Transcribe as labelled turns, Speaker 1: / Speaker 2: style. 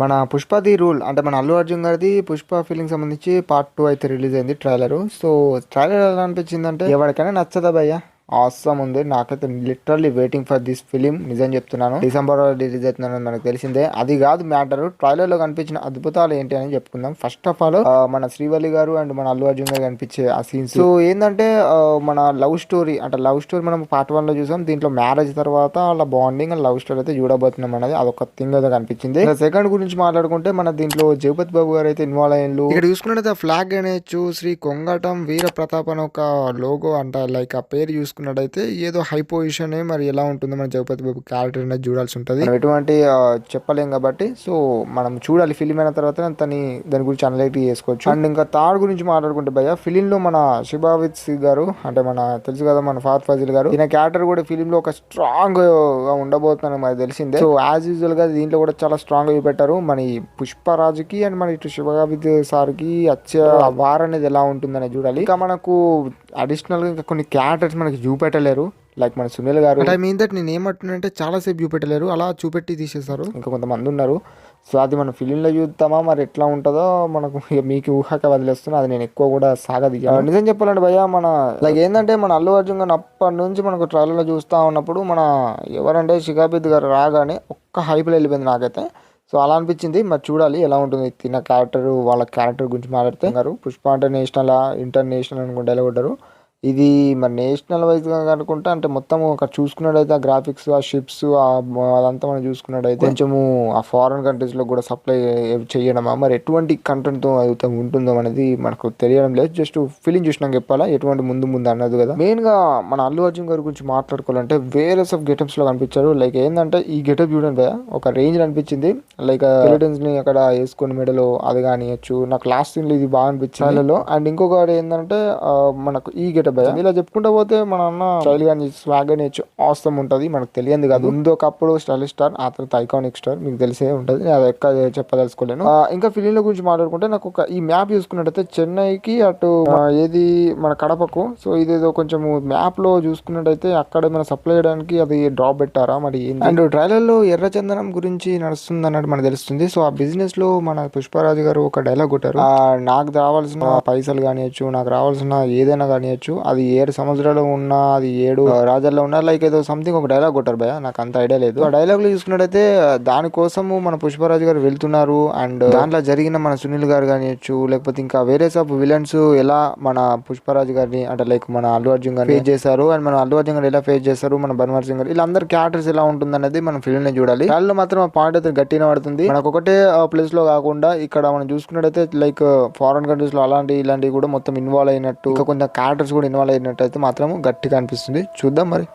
Speaker 1: మన 'Pushpa the rule' అంటే మన అల్లు అర్జున్ గారిది 'పుష్ప' ఫిలింకి సంబంధించి పార్ట్ 2 అయితే రిలీజ్ అయింది ట్రైలరు. సో ట్రైలర్ ఎలా అనిపించిందంటే ఎవరికైనా నచ్చదా భయ్య. ఆసమ్ ఉంది. నాకైతే literally waiting for this film. నిజం చెప్తున్నాను. డిసెంబర్ రిలీజ్ అవుతుందని మనకు తెలిసిందే. అది కాదు మ్యాటర్. ట్రైలర్ లో కనిపించిన అద్భుతాలు ఏంటి అని చెప్పుకుందాం. ఫస్ట్ ఆఫ్ ఆల్ మన శ్రీవల్లి గారు అండ్ మన అల్లు అర్జున్ గారు కనిపించే ఆ సీన్స్. సో ఏంటంటే మన లవ్ స్టోరీ అంటే లవ్ స్టోరీ మనం పార్ట్ 1 లో చూసాం. దీంట్లో మ్యారేజ్ తర్వాత వాళ్ళ బాండింగ్ అండ్ లవ్ స్టోరీ అయితే చూడబోతున్నాం అనేది అదొక థింగ్ అయితే కనిపించింది. సెకండ్ గురించి మాట్లాడుకుంటే మన దీంట్లో జగపతి బాబు గారు అయితే ఇన్వాల్వ్ అయ్యారు. ఇక్కడ చూసుకున్నట్టు ఫ్లాగ్ అనేచ్చు శ్రీ కొంగటం వీర ప్రతాప్ అని ఒక లోగో అంట లైక్ ఆ పేరు చూసుకున్నట్టయితే ఏదో హై పొజిషన్ మరి ఎలా ఉంటుందో మన జగపతి బాబు క్యారెక్టర్ అనేది చూడాల్సి ఉంటుంది. ఎటువంటి చెప్పలేం కాబట్టి సో మనం చూడాలి ఫిలిం అయిన తర్వాత దాని గురించి అనలైట్ చేసుకోవచ్చు. అండ్ ఇంకా థర్డ్ గురించి మాట్లాడుకుంటే భయ్య ఫిలిం లో మన శిబావిత్ సి గారు అంటే మన తెలుసు కదా మన ఫాత్ ఫజిల్ గారు ఈయన క్యారెక్టర్ కూడా ఫిలిం లో ఒక స్ట్రాంగ్ గా ఉండబోతుందని మనకు తెలిసిందే. సో యాజ్ యూజువల్ గా దీంట్లో కూడా చాలా స్ట్రాంగ్ గా చూపెట్టారు. మన ఈ పుష్పరాజుకి అండ్ మన ఇటు శివగావిత్ సార్ కి వచ్చే వార్ అనేది ఎలా ఉంటుందని చూడాలి. ఇంకా మనకు అడిషనల్ గా ఇంకా కొన్ని క్యారెక్టర్స్ మనకి చూపెట్టలేరు. లైక్ మన సునీల్ గారు ఐ మీన్ దట్ నేను ఏమంటున్నానంటే చాలా సేపు చూపెట్టలేరు, అలా చూపెట్టి తీసేస్తారు. ఇంకా కొంతమంది ఉన్నారు. సో అది మన ఫిలింలో చూద్దామా మరి ఎట్లా ఉంటుందో మనకు మీకు ఊహక వదిలేస్తున్నా. అది నేను ఎక్కువ కూడా సాగది నిజం చెప్పాలంటే భయ్య మన లైక్ ఏంటంటే మన అల్లు అర్జున్ గారు అప్పటి నుంచి మనకు ట్రైలర్లో చూస్తూ ఉన్నప్పుడు మన ఎవరంటే శిఖాబిద్ గారు రాగానే ఒక్క హైప్లో వెళ్ళిపోయింది నాకైతే. సో అలా అనిపించింది. మరి చూడాలి ఎలా ఉంటుంది. తిన్న క్యారెక్టర్ వాళ్ళ క్యారెక్టర్ గురించి మాట్లాడుతున్నారు. పుష్ప అంటే నేషనల్ ఇంటర్నేషనల్ అనుకుంటే ఎలా కొట్టారు. ఇది మరి నేషనల్ వైజ్గా అనుకుంటా అంటే మొత్తం అక్కడ చూసుకున్నట్టయితే ఆ గ్రాఫిక్స్ ఆ షిప్స్ అదంతా మనం చూసుకున్నట్టయితే కొంచెము ఆ ఫారెన్ కంట్రీస్లో కూడా సప్లై చేయడమా మరి ఎటువంటి కంటెంట్తో అది ఉంటుందో అనేది మనకు తెలియడం లేదు. జస్ట్ ఫిలిం చూసినాక చెప్పాలా ఎటువంటి ముందు అన్నది కదా. మెయిన్గా మన అల్లు అర్జున్ గారి గురించి మాట్లాడుకోవాలంటే వేరియస్ ఆఫ్ గెటప్స్లో కనిపించారు. లైక్ ఏంటంటే ఈ గెటప్ చూడండి ఒక రేంజ్ అనిపించింది. లైక్ ని అక్కడ వేసుకొని మెడలో అది కానియచ్చు. నాకు లాస్ట్ సీన్ ఇది బాగా అనిపించింది. అండ్ ఇంకొకటి ఏంటంటే మనకు ఈ గెటప్ ఇలా చెప్పుకుంటా పోతే మన అన్న స్టైల్ గానీ స్వాగ్ గానీ ఆసమ్ ఉంటది. మనకు తెలియదు కాదు. ముందు ఒకప్పుడు స్టైలిష్ స్టార్ ఆ తర్వాత ఐకానిక్ స్టార్ మీకు తెలిసే ఉంటది. అది ఎక్కడ చెప్పదలుచుకోలేను. ఇంకా ఫిలింల గురించి మాట్లాడుకుంటే నాకు ఒక ఈ మ్యాప్ చూసుకున్నట్టయితే చెన్నైకి అటు ఏది మన కడపకు. సో ఇదేదో కొంచెం మ్యాప్ లో చూసుకున్నట్టయితే అక్కడ మన సప్లై చేయడానికి అది డ్రాప్ పెట్టారా మరి. అండ్ ట్రైలర్ లో ఎర్రచందనం గురించి నడుస్తుంది అన్నట్టు మనకు తెలుస్తుంది. సో ఆ బిజినెస్ లో మన పుష్పరాజు గారు ఒక డైలాగ్ కొట్టారు. నాకు రావాల్సిన పైసలు కానియచ్చు, నాకు రావాల్సిన ఏదైనా కానియచ్చు, అది 7 సముద్రాలు ఉన్నా అది 7 రాజాల్లో ఉన్నా లైక్ ఏదో సంథింగ్ ఒక డైలాగ్ కొట్టారు భయ. నాకు అంత ఐడియా లేదు. ఆ డైలాగ్ లో చూసుకున్నట్టయితే దానికోసము మన పుష్పరాజు గారు వెళ్తున్నారు. అండ్ దాంట్లో జరిగిన మన సునీల్ గారు కానియచ్చు లేకపోతే ఇంకా వేరే ఆఫ్ విలన్స్ ఎలా మన పుష్పరాజు గారిని అంటే లైక్ మన అల్లు అర్జున్ గారిని ఫేస్ చేశారు. అండ్ మన అల్లు అర్జున్ గారు ఎలా ఫేస్ చేస్తారు, మన బన్వర్ సింగ్ గారు ఇలా అందరు క్యారెక్టర్స్ ఎలా ఉంటుంది అనేది మనం ఫిల్మ్ ని చూడాలి. దానిలో మాత్రం ఆ పాయింట్ అయితే గట్టిగా పడుతుంది. మనకు ఒకటే ప్లేస్ లో కాకుండా ఇక్కడ మనం చూసుకున్నట్టయితే లైక్ ఫారెన్ కంట్రీస్ లో అలాంటి ఇలాంటివి కూడా మొత్తం ఇన్వాల్వ్ అయినట్టు ఇంకా కొంచెం క్యారెక్టర్స్ కూడా ఇన్వాల్వ్ అయినట్టు అయితే మాత్రం గట్టిగా అనిపిస్తుంది. చూద్దాం మరి.